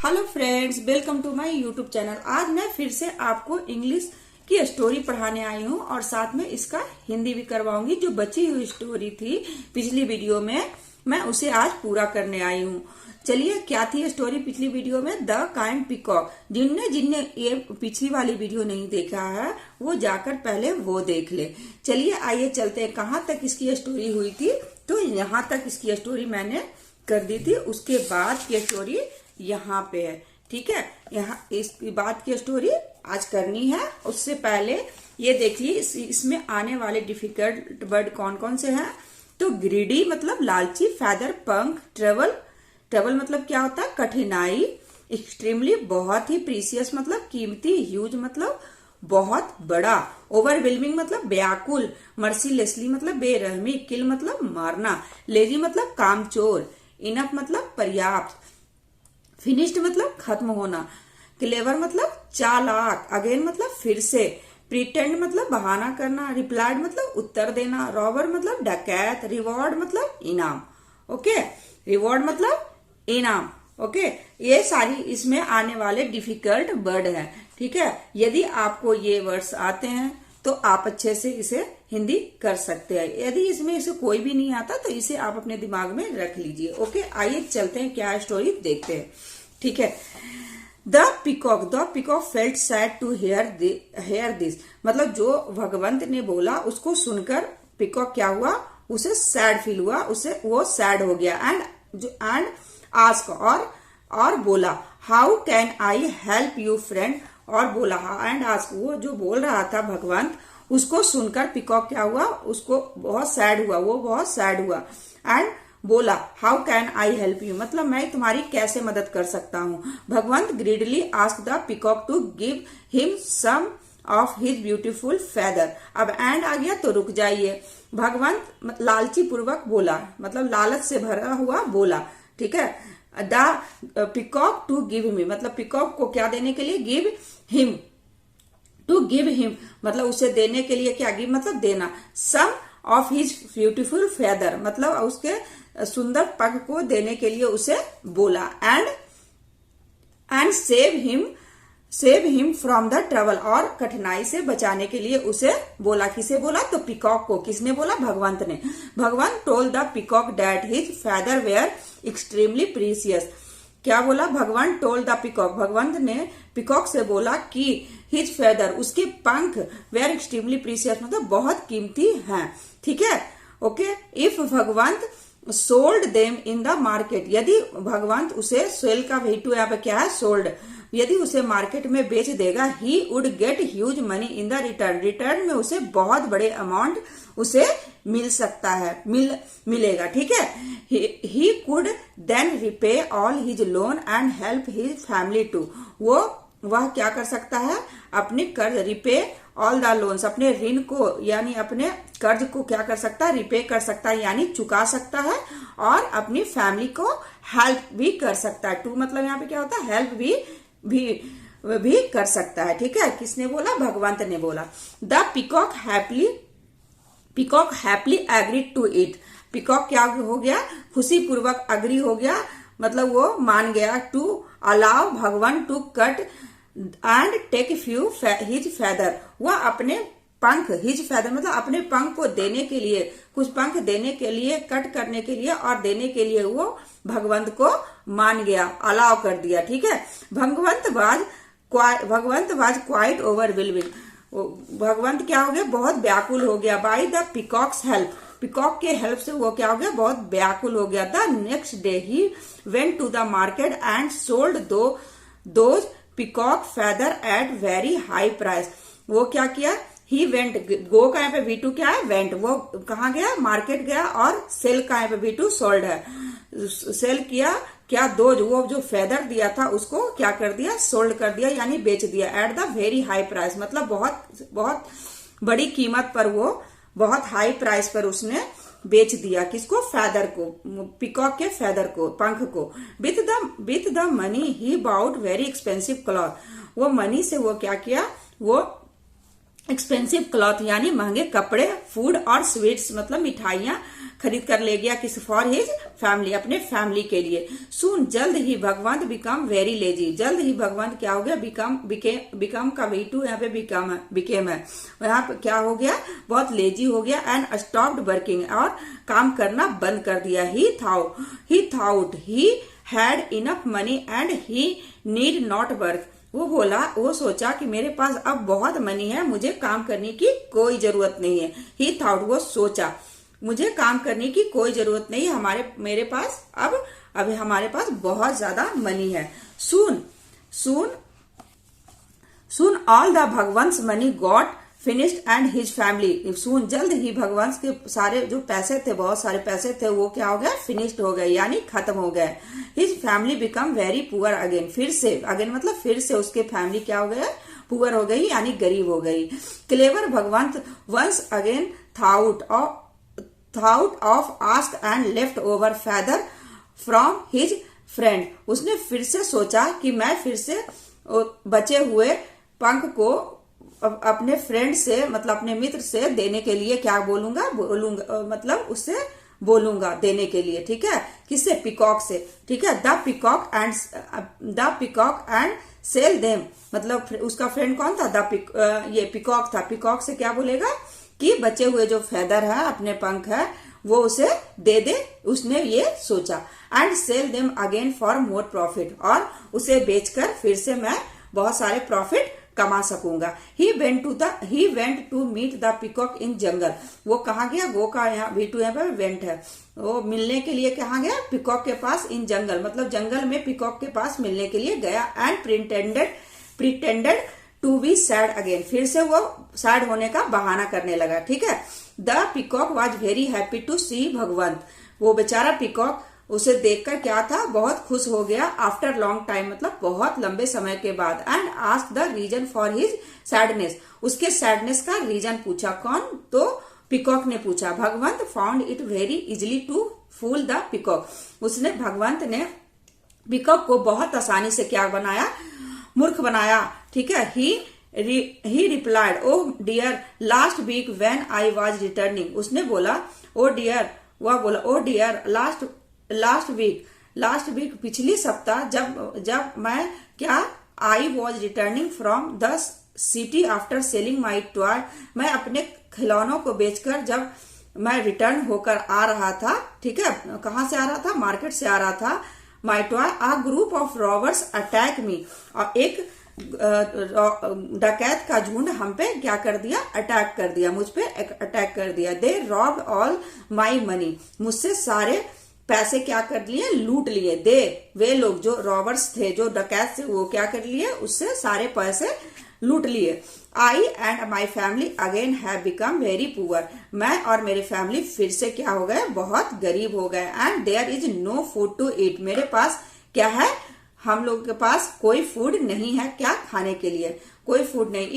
Hello friends, welcome to my YouTube channel. आज मैं फिर से आपको इंग्लिश की स्टोरी पढ़ाने आई हूँ और साथ में इसका हिंदी भी करवाऊंगी। जो बची हुई स्टोरी थी पिछली वीडियो में, मैं उसे आज पूरा करने आई हूँ। चलिए, क्या थी स्टोरी पिछली वीडियो में? The kind peacock. जिनने ये पिछली वाली वीडियो नहीं देखा है वो जाकर पहले वो देख ले। चलिए आइए चलते हैं। कहाँ तक इसकी स्टोरी हुई थी? तो यहाँ तक इसकी स्टोरी मैंने कर दी थी। उसके बाद की स्टोरी यहाँ पे है, ठीक है। यहाँ इसकी बात की स्टोरी आज करनी है। उससे पहले ये देखिए इसमें आने वाले डिफिकल्ट वर्ड कौन कौन से हैं। तो ग्रीडी मतलब लालची, फेदर पंख, ट्रबल मतलब क्या होता है? कठिनाई, एक्सट्रीमली बहुत ही, प्रीसियस मतलब कीमती, ह्यूज मतलब बहुत बड़ा, ओवरवेलमिंग मतलब व्याकुल, मर्सीलेसली मतलब बेरहमी, किल मतलब मारना, लेजी मतलब कामचोर, इनफ मतलब पर्याप्त, फिनिश्ड मतलब खत्म होना, क्लेवर मतलब चालाक, अगेन मतलब फिर से, प्रिटेंड मतलब बहाना करना, रिप्लाइड मतलब उत्तर देना, रॉबर मतलब डकैत, रिवॉर्ड मतलब इनाम। ओके, रिवॉर्ड मतलब इनाम। ओके, ये सारी इसमें आने वाले डिफिकल्ट वर्ड है, ठीक है। यदि आपको ये वर्ड्स आते हैं तो आप अच्छे से इसे हिंदी कर सकते हैं। यदि इसमें इसे कोई भी नहीं आता तो इसे आप अपने दिमाग में रख लीजिए। ओके, आइए चलते हैं, क्या स्टोरी देखते हैं, ठीक है। The peacock felt sad to hear this. मतलब जो भगवंत ने बोला उसको सुनकर पीकॉक क्या हुआ? उसे सैड फील हुआ, उसे वो सैड हो गया। एंड आस्क और बोला, how can I help you friend. और बोला एंड आस्क, वो जो बोल रहा था भगवंत, उसको सुनकर पीकॉक क्या हुआ? उसको बहुत सैड हुआ, वो बहुत सैड हुआ। एंड बोला, how can I help you मतलब मैं तुम्हारी कैसे मदद कर सकता हूँ। Bhagwant greedily ask the peacock to give him some of his beautiful feather. अब एंड आ गया तो रुक जाइए। भगवंत लालची पूर्वक बोला, मतलब लालच से भरा हुआ बोला, ठीक है। The peacock to give me मतलब पीकॉक को क्या देने के लिए? Give him, to give him मतलब उसे देने के लिए क्या? गिव मतलब देना। Some of his beautiful feather मतलब उसके सुंदर पंख को देने के लिए उसे बोला। And save him from the trouble और कठिनाई से बचाने के लिए उसे बोला। किसे बोला? तो पीकॉक को। किसने बोला? भगवंत ने। Bhagwant told the peacock that his feather were extremely precious. क्या बोला? भगवान टोल्ड द पीकॉक, भगवंत ने पीकॉक से बोला कि हिज फेदर उसके पंख वेयर एक्सट्रीमली प्रीसियस मतलब बहुत कीमती हैं, ठीक है। Okay, if Bhagwant sold them in the market, यदि भगवंत उसे सेल का वेटू यहाँ पे क्या है? सोल्ड। यदि उसे मार्केट में बेच देगा, he would get huge money in the return में उसे बहुत बड़े अमाउंट उसे मिल सकता है, मिलेगा, ठीक है। He could then repay all his loan and help his family too. वह क्या कर सकता है? अपने कर्ज, रिपे ऑल द लोन्स, अपने ऋण को यानी अपने कर्ज को क्या कर सकता है? रिपे कर सकता है यानी चुका सकता है, और अपनी फैमिली को हेल्प भी कर सकता है। टू मतलब यहाँ पे क्या होता है? हेल्प भी कर सकता है, ठीक है। किसने बोला? भगवंत ने बोला। The peacock happily agreed to it. Peacock क्या हो गया? खुशी पूर्वक अग्री हो गया, मतलब वो मान गया। To allow Bhagwan to cut and take few his feather. वह अपने पंख, हिज फेदर मतलब अपने पंख को देने के लिए, कुछ पंख देने के लिए, कट करने के लिए और देने के लिए वो भगवंत को मान गया, अलाउ कर दिया, ठीक है। Bhagwant was quite overwhelming. Bhagwant क्या हो गया? बहुत व्याकुल हो गया। By the peacock's help, peacock के हेल्प से वो क्या हो गया? बहुत व्याकुल हो गया। The next day he went to the market and sold those peacock feather at very high price. वो क्या किया? ही वेंट, गो का यहाँ पे V2 क्या है? वेंट। वो कहाँ गया? मार्केट गया। और सेल का यहाँ पे V2 सोल्ड है, सेल किया क्या? दोज, वो जो फेदर दिया था उसको क्या कर दिया? सोल्ड कर दिया यानी बेच दिया। At the very high price मतलब बहुत बहुत बड़ी कीमत पर, वो बहुत हाई प्राइस पर उसने बेच दिया। किसको? फेदर को, पीकॉक के फेदर को, पंख को। With the money he bought very expensive cloth. वो मनी से वो क्या किया? वो एक्सपेंसिव क्लॉथ यानी महंगे कपड़े, फूड और स्वीट्स मतलब मिठाइयां खरीद कर ले गया, किस फॉर हिज फैमिली, अपने फैमिली के लिए। सून जल्द ही भगवंत बिकम वेरी लेजी, जल्द ही भगवंत क्या हो गया, बिकम का V2 यहाँ पे बिकेम है, यहाँ पे क्या हो गया, बहुत लेजी हो गया। एंड स्टॉप्ड वर्किंग, और काम करना बंद कर दिया। ही thought he had enough money and he need not work, वो सोचा कि मेरे पास अब बहुत मनी है, मुझे काम करने की कोई जरूरत नहीं है। ही थॉट, वो सोचा मुझे काम करने की कोई जरूरत नहीं है, मेरे पास अब हमारे पास बहुत ज्यादा मनी है। Soon all the Bhagwant's money got finished and his family, soon जल्द ही भगवंस के सारे जो पैसे थे, बहुत सारे पैसे थे, वो क्या हो गया, फिनिश्ड हो गए, यानी खत्म हो गए। His family become very poor again, फिर से, अगेन मतलब फिर से उसके फैमिली क्या हो गया, पुअर हो गई, यानी गरीब हो गई। Clever Bhagwant once again thought of ask and left over feather from his friend, उसने फिर से सोचा कि मैं फिर से बचे हुए पंख को अपने फ्रेंड से, मतलब अपने मित्र से देने के लिए क्या बोलूंगा, मतलब उससे बोलूंगा देने के लिए, ठीक है, किससे, पिकॉक से, ठीक है। The peacock and sell them, मतलब उसका फ्रेंड कौन था, ये पिकॉक था। पिकॉक से क्या बोलेगा कि बचे हुए जो फेदर है, अपने पंख है, वो उसे दे दे, उसने ये सोचा। And sell them again for more profit, और उसे बेचकर फिर से मैं बहुत सारे प्रॉफिट कमा सकूंगा। He went to meet the peacock in jungle, वो कहाँ गया, गो का यहाँ V2 यहाँ पे वेंट है, वो मिलने के लिए कहाँ गया, पिकॉक के पास, इन जंगल मतलब जंगल में पिकॉक के पास मिलने के लिए गया। And pretended to be sad again, फिर से वो सैड होने का बहाना करने लगा, ठीक है। The peacock was very happy to see Bhagwant, वो बेचारा पिकॉक उसे देखकर क्या था, बहुत खुश हो गया। आफ्टर लॉन्ग टाइम, मतलब बहुत लंबे समय के बाद। And ask the reason for his sadness, उसके सैडनेस का रीजन पूछा, कौन, तो पिकॉक ने पूछा। Bhagwant found it very easily to fool the peacock, Bhagwant ने पिकॉक को बहुत आसानी से क्या बनाया, मूर्ख बनाया, ठीक है। He replied, oh dear last week when I was returning, उसने बोला, ओ डियर, वह बोला, ओ डियर लास्ट वीक पिछली सप्ताह, जब मैं क्या, I was returning from the city after selling my toy, मैं अपने खिलौनों को बेचकर जब मैं रिटर्न होकर आ रहा था, ठीक है, कहाँ से आ रहा था, मार्केट से आ रहा था। My toy, a group of robbers attack me, और एक डकैत का झुंड हम पे क्या कर दिया, अटैक कर दिया, मुझ पे अटैक कर दिया। दे रॉब्ड ऑल माई मनी, मुझसे सारे पैसे क्या कर लिए, लूट लिए। वे लोग जो रॉबर्स थे, जो डकैत थे, वो क्या कर लिए, उससे सारे पैसे लूट लिए। I and my family again have become very poor, मैं और मेरी फैमिली फिर से क्या हो गए, बहुत गरीब हो गए। And there is no food to eat, मेरे पास क्या है, हम लोग के पास कोई फूड नहीं है, क्या खाने के लिए, कोई फूड नहीं।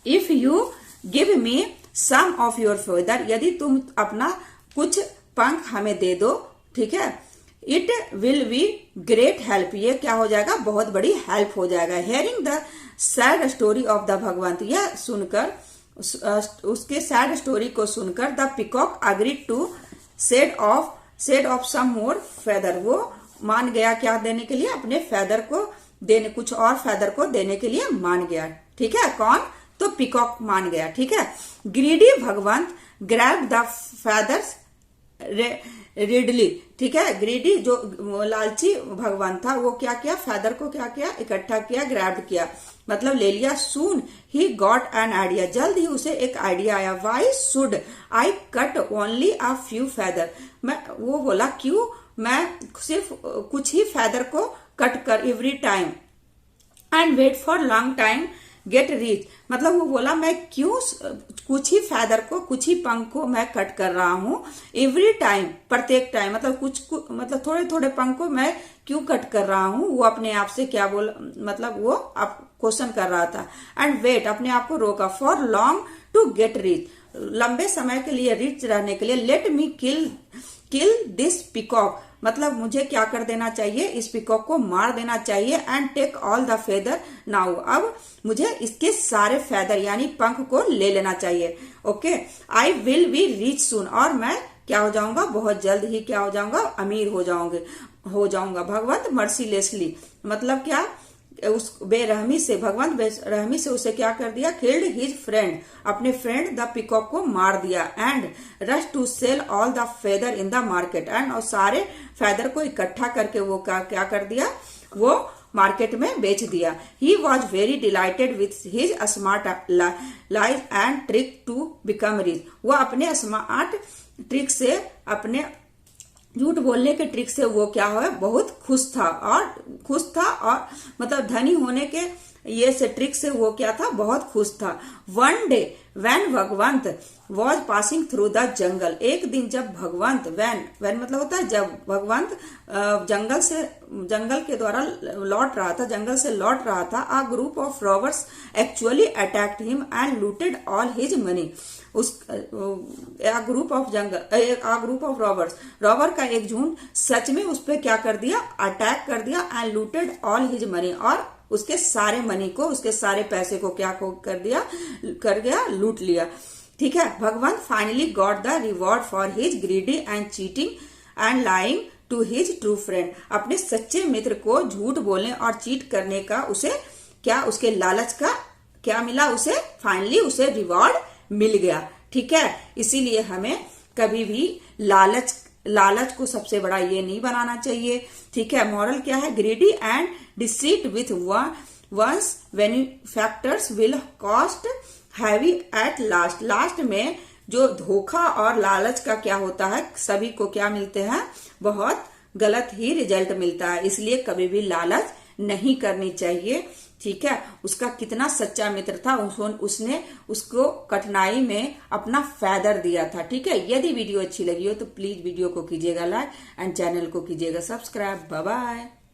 If you give me some of your feather, यदि तुम अपना कुछ पंख हमें दे दो, ठीक है, it will be great help, ये क्या हो जाएगा, बहुत बड़ी हेल्प हो जाएगा। Hearing the sad story of the Bhagwant, यह सुनकर, उसके सैड स्टोरी को सुनकर, the peacock agreed to shed off some more feather, वो मान गया क्या देने के लिए, अपने फेदर को देने, कुछ और फेदर को देने के लिए मान गया, ठीक है। कौन, तो पिकॉक मान गया, ठीक है। Greedy Bhagwant grab the feathers readily, ठीक है, ग्रीडी जो लालची भगवान था, वो क्या किया, फेदर को क्या किया, इकट्ठा किया, ग्रैब किया, मतलब ले लिया। Soon he got an idea, जल्द ही उसे एक आइडिया आया। Why should I cut only a few feather, वो बोला, क्यों मैं सिर्फ कुछ ही फेदर को कट कर, every time and wait for long time get rich, मतलब वो बोला, मैं क्यों कुछ ही फेदर को, कुछ ही पंख को मैं कट कर रहा हूँ, एवरी टाइम, प्रत्येक टाइम, मतलब मतलब थोड़े थोड़े पंख को मैं क्यों कट कर रहा हूँ, वो अपने आप से क्या बोल, मतलब वो आप क्वेश्चन कर रहा था। एंड वेट, अपने आप को रोका, for long to get rich, लंबे समय के लिए रिच रहने के लिए। Let me kill this peacock, मतलब मुझे क्या कर देना चाहिए, इस पिकॉक को मार देना चाहिए। And take all the feather now, अब मुझे इसके सारे फेदर यानी पंख को ले लेना चाहिए। Okay, I will be rich soon, और मैं क्या हो जाऊंगा, बहुत जल्द ही क्या हो जाऊंगा, अमीर हो जाऊंगा। भगवंत मर्सीलेसली, मतलब क्या, उस बेरहमी से, भगवंत बेरहमी से उसे क्या कर दिया, किल्ड हिज फ्रेंड, अपने फ्रेंड द पिकॉक को मार दिया। And rush to sell all the feather in the market, and और सारे फेदर को इकट्ठा करके वो क्या कर दिया, वो मार्केट में बेच दिया। He was very delighted with his smart lies and trick to become rich, वो अपने स्मार्ट ट्रिक से, अपने झूठ बोलने के ट्रिक से वो क्या है, बहुत खुश था और मतलब धनी होने के ये से ट्रिक से वो क्या था, बहुत खुश था। One day when Bhagwant was passing through the jungle, एक दिन जब भगवंत, वैन मतलब होता है जब, भगवंत जंगल के द्वारा लौट रहा था, जंगल से लौट रहा था। अ group of robbers actually attacked him and looted all his money, group of robber का एक झुंड सच में उस पर क्या कर दिया, अटैक कर दिया। And looted all his money, और उसके सारे मनी को, उसके सारे पैसे को क्या कर गया, लूट लिया। ठीक है, Bhagwant finally got the reward for his greedy and cheating and lying to his true friend, अपने सच्चे मित्र को झूठ बोलने और चीट करने का उसे क्या, उसके लालच का क्या मिला, उसे फाइनली उसे रिवॉर्ड मिल गया। ठीक है, इसीलिए हमें कभी भी लालच को सबसे बड़ा ये नहीं बनाना चाहिए। ठीक है, मॉरल क्या है, greedy and deceit with one's benefactors will cost heavy at last, last में जो धोखा और लालच का क्या होता है, सभी को क्या मिलते हैं, बहुत गलत ही रिजल्ट मिलता है। इसलिए कभी भी लालच नहीं करनी चाहिए। ठीक है, उसका कितना सच्चा मित्र था, उसने उसको कठिनाई में अपना फेदर दिया था। ठीक है, यदि वीडियो अच्छी लगी हो तो प्लीज वीडियो को कीजिएगा लाइक एंड चैनल को कीजिएगा सब्सक्राइब। Bye bye.